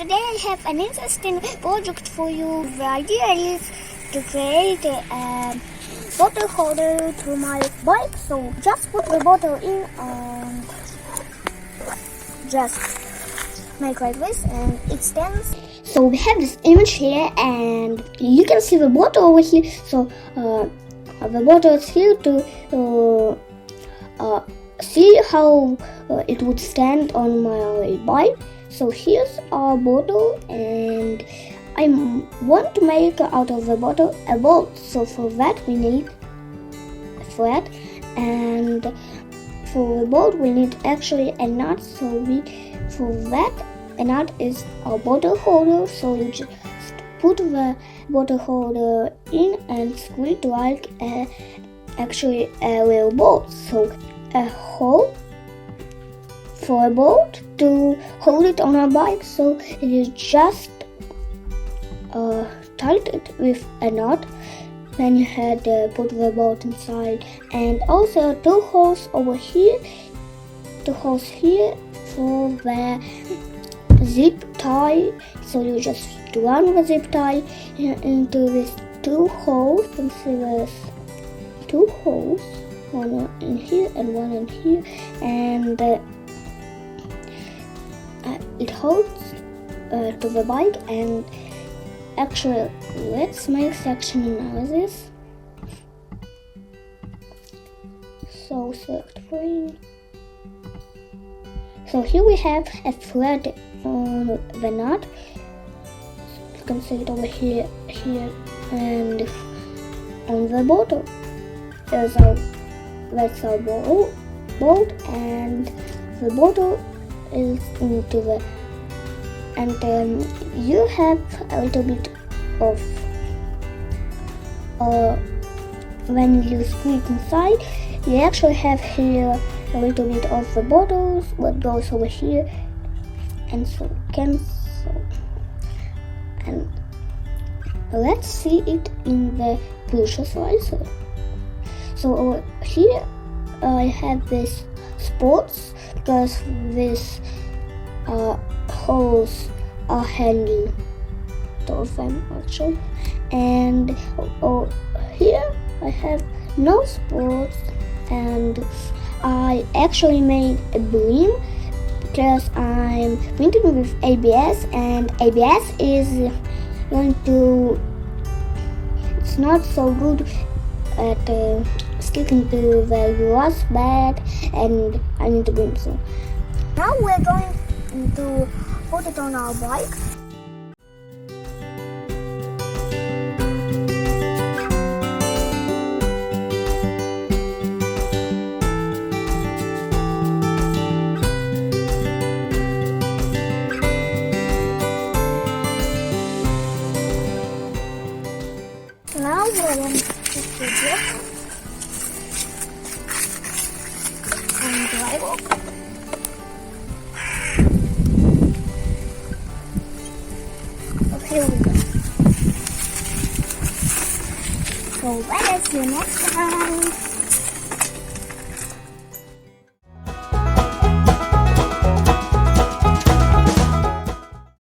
today I have an interesting project for you. The idea is to create a bottle holder to my bike. So just put the bottle in and just make like this and it stands. So we have this image here and you can see the bottle over here. So the bottle is here to see how it would stand on my bike. So here's our bottle and I want to make out of the bottle a boat. So for that we need a thread, and for the boat we need actually a nut. So for that a nut is our bottle holder. So you just put the bottle holder in and screw it like actually a real boat. So a hole for a boat to hold it on our bike. So it is just tied it with a knot. Then you had put the boat inside, and also two holes over here, two holes here for the zip tie. So you just run the zip tie into these two holes. You can see there's two holes, one in here and one in here, and it holds to the bike. And actually let's make section analysis. So select frame. So here we have a thread on the knot. You can see it over here, and on the bottom. That's our boat, and the bottle is into the, and you have a little bit of when you screw it inside, you actually have here a little bit of the bottles what goes over here, and so cancel. And let's see it in the visualizer. So over here I have this sports, because these holes are hanging, two of them actually, and here I have no sports, and I actually made a beam because I'm printing with ABS, and ABS is going to, it's not so good at sticking to the glass bed, and I need to bring some. Now we're going to put it on our bike. Now we're going to put it and drive up. Here we go. So let us see you next time.